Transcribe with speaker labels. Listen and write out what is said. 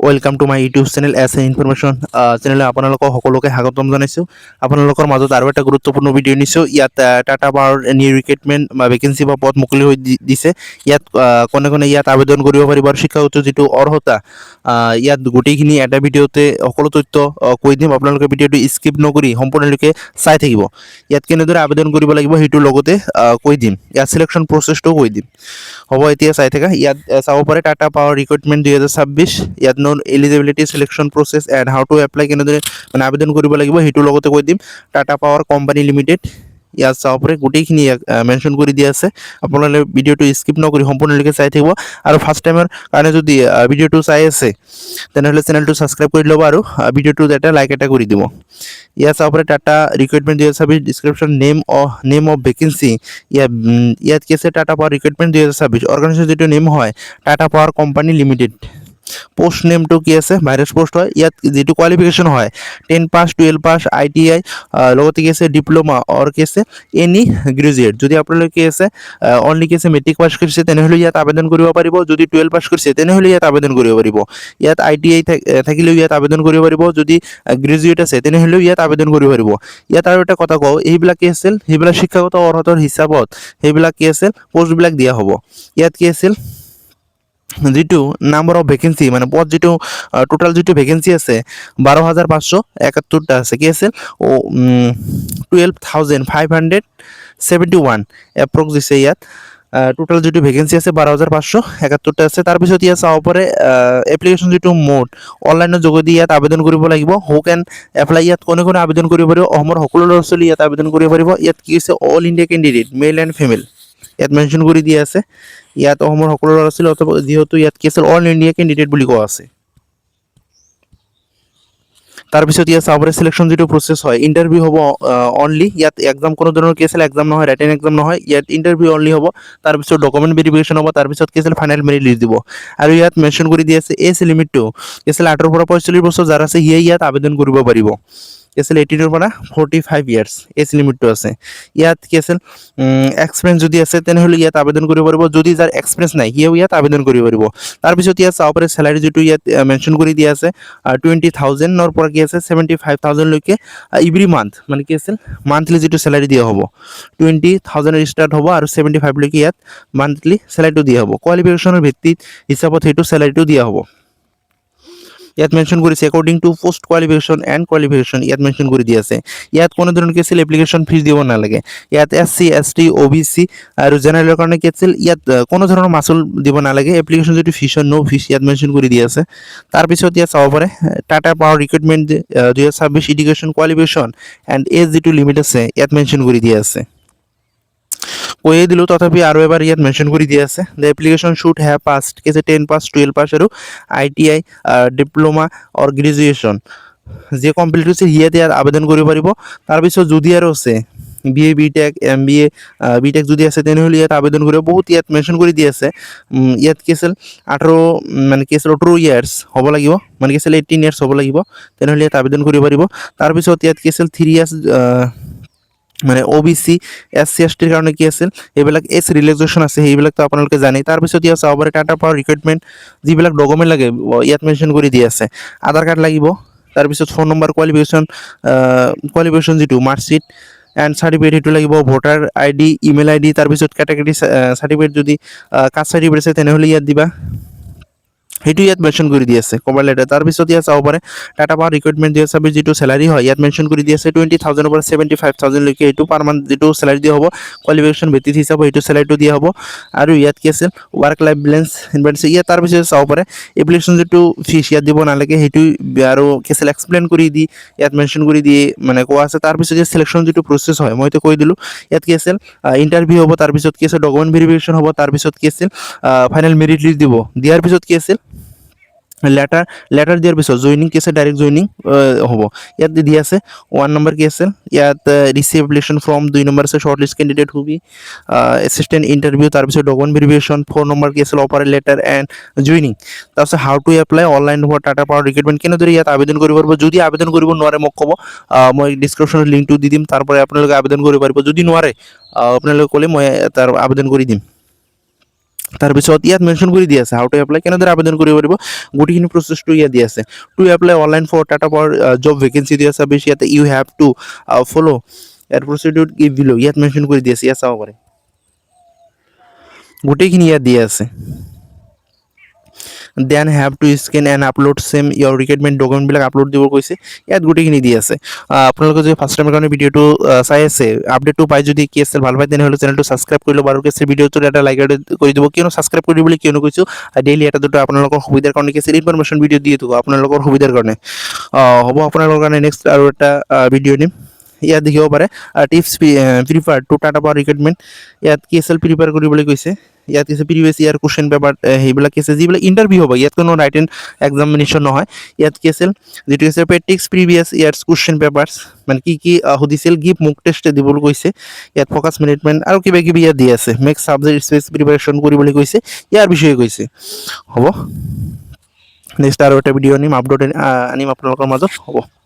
Speaker 1: Welcome to my YouTube channel S A information চেনেলে আপোনালোকক সকলোকে স্বাগতম জনাইছোঁ। আপোনালোকৰ মাজত আৰু এটা গুৰুত্বপূৰ্ণ ভিডিঅ' নিছোঁ। ইয়াত টাটা পাৱাৰ নিউ ৰিক্ৰুইটমেণ্ট বা ভেকেঞ্চি বা পদ মুকলি হৈ দিছে। ইয়াত কোনে কোনে ইয়াত আবেদন কৰিব পাৰিব আৰু শিক্ষাগত যিটো অৰ্হতা, ইয়াত গোটেইখিনি এটা ভিডিঅ'তে সকলো তথ্য কৈ দিম। আপোনালোকে ভিডিঅ'টো স্কিপ নকৰি সম্পূৰ্ণৰূপে চাই থাকিব। ইয়াত কেনেদৰে আবেদন কৰিব লাগিব সেইটোৰ লগতে কৈ দিম। ইয়াত চিলেকশ্যন প্ৰচেছটোও কৈ দিম। হ'ব, এতিয়া চাই থাকা। ইয়াত চাব পাৰে টাটা পাৱাৰ ৰিক্ৰুইটমেণ্ট 2026। ইয়াত non eligibility selection process and how to apply, কেনেদৰে মানে আবেদন কৰিব লাগিব সেইটোৰ লগতে কৈ দিম। টাটা পাৱাৰ কোম্পানী লিমিটেড, ইয়াত চাব পাৰে গোটেইখিনি ইয়াত মেনশ্যন কৰি দিয়া আছে। আপোনালোকে ভিডিঅ'টো স্কিপ নকৰি সম্পূৰ্ণলৈকে চাই থাকিব। আৰু ফাৰ্ষ্ট টাইমৰ কাৰণে যদি ভিডিঅ'টো চাই আছে তেনেহ'লে চেনেলটো ছাবস্ক্ৰাইব কৰি ল'ব আৰু ভিডিঅ'টোত এটা লাইক এটা কৰি দিব। ইয়াত চাব পাৰে Tata recruitment 2026 description name of vacancy. ইয়াত কি আছে, টাটা পাৱাৰ ৰিক্ৰুইটমেণ্ট 2026 অৰ্গেনাইজেশ্যন যিটো নেম হয় Tata power company limited. Post নেমটো কি আছে, ভাইৰাছ পোষ্ট হয়। ইয়াত যিটো কোৱালিফিকেশ্যন হয় 10 পাছ, 12 পাছ, ITI, লগতে কি আছে ডিপ্ল'মা অৰ কি আছে এনি গ্ৰেজুৱেট। যদি আপোনালোকে কি আছে অনলি কি আছে মেট্ৰিক পাছ কৰিছে তেনেহ'লে ইয়াত আবেদন কৰিব পাৰিব। যদি 12 পাছ কৰিছে তেনেহ'লে ইয়াত আবেদন কৰিব পাৰিব। ইয়াত ITI থাকিলেও ইয়াত আবেদন কৰিব পাৰিব। যদি গ্ৰেজুৱেট আছে তেনেহ'লেও ইয়াত আবেদন কৰিব পাৰিব। ইয়াত আৰু এটা কথা কওঁ, এইবিলাক কি আছিল, সেইবিলাক শিক্ষাগত অৰ্হতাৰ হিচাপত সেইবিলাক কি আছিল পষ্টবিলাক দিয়া হ'ব। ইয়াত কি আছিল, যিটো নাম্বাৰ অফ ভেকেঞ্চি মানে পদ যিটো টোটাল যিটো ভেকেঞ্চি আছে 12,571টা আছে। কি আছিল 12,571 এপ্ৰক্স দিছে। ইয়াত টোটাল যিটো ভেকেঞ্চি আছে 12,571টা আছে। তাৰপিছত ইয়াত চাব পাৰে এপ্লিকেশ্যন যিটো মোড অনলাইনৰ যোগেদি ইয়াত আবেদন কৰিব লাগিব। হু কেন এপ্লাই, ইয়াত কোনে কোনে আবেদন কৰিব পাৰিব, অসমৰ সকলো ল'ৰা ছোৱালী ইয়াত আবেদন কৰিব পাৰিব। ইয়াত কি আছে all India candidate male and female ইয়াত মেনশ্যন কৰি দিয়া আছে। ইয়াত অসমৰ সকলো ল'ৰা ছোৱালী, যিহেতু ইয়াত কি আছিল অল ইণ্ডিয়া কেণ্ডিডেট বুলি কোৱা আছে। তাৰপিছত ইয়াত চাব পাৰে চিলেকশ্যন যিটো প্ৰচেছ হয়, ইণ্টাৰভিউ হ'ব অনলি। ইয়াত এক্সাম কোনো ধৰণৰ কি আছিল এক্সাম নহয়, ৰিটেন এক্সাম নহয়। ইয়াত ইণ্টাৰভিউ অনলি হ'ব। তাৰপিছত ডকুমেণ্ট ভেৰিফিকেশ্যন হ'ব। তাৰপিছত কি আছিল ফাইনেল মেৰিট লিষ্ট দিব। আৰু ইয়াত মেনশ্যন কৰি দিয়া আছে এজ লিমিটটো কি আছিল 18 পৰা 45 বছৰ যাৰ আছে সিয়ে ইয়াত আবেদন কৰিব পাৰিব। কি আছিল 18 পৰা 45 ইয়াৰ্ছ এজ লিমিটটো আছে। ইয়াত কি আছিল এক্সপিৰিয়েঞ্চ যদি আছে তেনেহ'লে ইয়াত আবেদন কৰিব পাৰিব। যদি যাৰ এক্সপিৰিয়েঞ্চ নাই সিয়েও ইয়াত আবেদন কৰিব পাৰিব। তাৰপিছত ইয়াত চাব পাৰে চেলাৰী যিটো ইয়াত মেনশ্যন কৰি দিয়া আছে 20,000ৰ পৰা কি আছে 75,000লৈকে এভৰি মান্থ, মানে কি আছিল মান্থলি যিটো চেলাৰী দিয়া হ'ব 20,000 ষ্টাৰ্ট হ'ব আৰু 75লৈকে ইয়াত মান্থলি চেলাৰীটো দিয়া হ'ব। কোৱালিফিকেশ্যনৰ ভিত্তিত হিচাপত সেইটো চেলাৰীটো দিয়া হ'ব। ইয়াত মেনশ্যন কৰিছে according to post qualification and qualification ইয়াত মেনশ্যন কৰি দিয়া আছে। ইয়াত কোনো ধৰণৰ কি আছিল এপ্লিকেশ্যন ফিজ দিব নালাগে। ইয়াত SC ST OBC আৰু জেনেৰেলৰ কাৰণে কি আছিল ইয়াত কোনো ধৰণৰ মাচুল দিব নালাগে। এপ্লিকেশ্যন যিটো ফিজ হয় ন' ফিজ ইয়াত মেনশ্যন কৰি দিয়া আছে। তাৰপিছত ইয়াত চাব পাৰে Tata power recruitment 2026 education qualification and age যিটো লিমিট আছে ইয়াত মেনশ্যন কৰি দিয়া আছে। কৈয়ে দিলোঁ, তথাপি আৰু এবাৰ ইয়াত মেনশ্যন কৰি দিয়া আছে the application should have passed কি আছে 10 পাছ, 12 পাছ আৰু ITI ডিপ্ল'মা অৰ গ্ৰেজুৱেশ্যন যিয়ে কমপ্লিট হৈছে সিয়ে ইয়াত আবেদন কৰিব পাৰিব। তাৰপিছত যদি আৰু আছে BA BTech MBA BTech যদি আছে তেনেহ'লে ইয়াত আবেদন কৰিব। বহুত ইয়াত মেনশ্যন কৰি দিয়া আছে। ইয়াত কি আছিল 18 মানে কি আছিল 18 ইয়াৰ্ছ হ'ব লাগিব, মানে কি আছিল 18 ইয়াৰ্ছ হ'ব লাগিব তেনেহ'লে ইয়াত আবেদন কৰিব পাৰিব। তাৰপিছত ইয়াত কি আছিল 3 ইয়াৰ্ছ মানে OBC SC STৰ কাৰণে কি আছিল এইবিলাক এজ ৰিলেক্সেশ্যন আছে, সেইবিলাকতো আপোনালোকে জানেই। তাৰপিছত ইয়াত চাব পাৰে টাটা পাৱাৰ ৰিক্ৰুইটমেণ্ট যিবিলাক ডকুমেণ্ট লাগে ইয়াত মেনশ্যন কৰি দিয়া আছে। আধাৰ কাৰ্ড লাগিব, তাৰপিছত ফোন নম্বৰ, কোৱালিফিকেশ্যন যিটো মাৰ্কশ্বিট এণ্ড চাৰ্টিফিকেট সেইটো লাগিব, ভোটাৰ ID, ইমেইল ID, তাৰপিছত কেটেগৰী চাৰ্টিফিকেট যদি কাষ্ট চাৰ্টিফিকেট আছে তেনেহ'লে ইয়াত দিবা, সেইটো ইয়াত মেনশ্যন কৰি দি আছে কভাৰ লেটাৰ। তাৰপিছত ইয়াত চাব পাৰে টাটা পাৱাৰ ৰিক্ৰুইটমেণ্ট 2026 যিটো চেলাৰী হয় ইয়াত মেনশ্যন কৰি দি আছে 20,000ৰ পৰা 75,000লৈকে এইটো পাৰ মান্থ যিটো চেলাৰী দিয়া হ'ব। কোৱালিফিকেশ্যন ভিত্তিত হিচাপত সেইটো চেলাৰীটো দিয়া হ'ব। আৰু ইয়াত কি আছিল ৱৰ্ক লাইফ বেলেঞ্চ ইনভাৰ্টেড। ইয়াত তাৰপিছত চাব পাৰে এপ্লিকেশ্যন যিটো ফিজ ইয়াত দিব নালাগে সেইটো আৰু কি আছিল এক্সপ্লেইন কৰি দি ইয়াত মেনশ্যন কৰি দিয়ে মানে কোৱা আছে। তাৰপিছত ইয়াত চিলেকশ্যন যিটো প্ৰচেছ হয় মইতো কৈ দিলোঁ। ইয়াত কি আছিল ইণ্টাৰভিউ হ'ব, তাৰপিছত কি আছিল ডকুমেণ্ট ভেৰিফিকেশ্যন হ'ব, তাৰপিছত কি আছিল ফাইনেল মেৰিট লিষ্ট দিব। দিয়াৰ পিছত কি আছিল লেটাৰ দিয়াৰ পিছত জইনিং কি আছে ডাইৰেক্ট জইনিং হ'ব। ইয়াত দি আছে 1 নম্বৰ কি আছে ইয়াত ৰিচিভ এপ্লিকেশ্যন ফ্ৰম, 2 নম্বৰ আছে শ্বৰ্ট লিষ্ট কেণ্ডিডেট হুবি এছিষ্টেণ্ট ইণ্টাৰভিউ, তাৰপিছত ডকুমেণ্ট ভেৰিফিকেশ্যন, 4 নম্বৰ কি আছিল অফাৰ লেটাৰ এণ্ড জইনিং। তাৰপিছত হাউ টু এপ্লাই অনলাইন হোৱা টাটা পাৱাৰ ৰিক্ৰুইটমেণ্ট, কেনেদৰে ইয়াত আবেদন কৰিব পাৰিব। যদি আবেদন কৰিব নোৱাৰে মোক ক'ব, মই ডিছক্ৰিপশ্যনত লিংকটো দি দিম, তাৰ পৰা আপোনালোকে আবেদন কৰিব পাৰিব। যদি নোৱাৰে আপোনালোকে ক'লে মই তাৰ আবেদন কৰি দিম। তাৰপিছত ইয়াত মেনশ্যন কৰি দি আছে হাউ টু এপ্লাই কেনেদৰে আবেদন কৰিব পাৰিব গোটেইখিনি প্ৰচেছটো ইয়াত দি আছে to apply online for Tata power job vacancy দিয়া চাৰ্ভিচ ইয়াতে ইউ হেভ টু ফ'ল' ইয়াৰ প্ৰচিডিউৰ গিভ বিল' ইয়াত মেনশ্যন কৰি দি আছে ইয়াত চাব পাৰে গোটেইখিনি ইয়াত দি আছে then have to scan and upload same your requirement ডকুমেণ্টবিলাক আপলোড দিব কৈছে ইয়াত গোটেইখিনি দি আছে আপোনালোকে যদি ফাৰ্ষ্ট টাইমৰ কাৰণে ভিডিঅ'টো চাই আছে আপডেটটো পাই যদি কি আছে ভাল পায় তেনেহ'লে চেনেলটো ছাবস্ক্ৰাইব কৰি ল'ব আৰু কি আছে ভিডিঅ'টোত এটা লাইক কৰি দিব কিয়নো ছাবস্ক্ৰাইব কৰি বুলি কিয়নো কৈছোঁ ডেইলি এটা দুটা আপোনালোকৰ সুবিধাৰ কাৰণে কি আছে ইনফৰমেশ্যন ভিডিঅ' দিয়ে থাকোঁ আপোনালোকৰ সুবিধাৰ কাৰণে হ'ব আপোনালোকৰ কাৰণে নেক্সট আৰু এটা ভিডিঅ' দিম ইয়াত দেখিব পাৰে tips prefer to Tata power requirement ইয়াত কি আছিল প্ৰিপেয়াৰ কৰিবলৈ কৈছে ইয়াত কিছু প্ৰিভিয়াছ ইয়াৰ কুৱেশ্যন পেপাৰ সেইবিলাক কি আছে যিবিলাক ইণ্টাৰভিউ হ'ব ইয়াত কোনো ৰাইট এণ্ড এক্সামিনেশ্যন নহয় ইয়াত কি আছিল যিটো আছে প্ৰেক্টিক্স প্ৰিভিয়াছ ইয়াৰ্ছ কুৱেশ্যন পেপাৰ্ছ মানে কি সুধিছিল গিভ মোক টেষ্ট দিবলৈ কৈছে ইয়াত ফ'কাছ মেনেজমেণ্ট আৰু কিবা কিবি ইয়াত দি আছে মেক্স ছাবজেক্ট স্পেচ প্ৰিপাৰেশ্যন কৰিবলৈ কৈছে ইয়াৰ বিষয়ে কৈছে হ'ব নেক্সট আৰু এটা ভিডিঅ' আনিম আপডেট আনিম আপোনালোকৰ মাজত হ'ব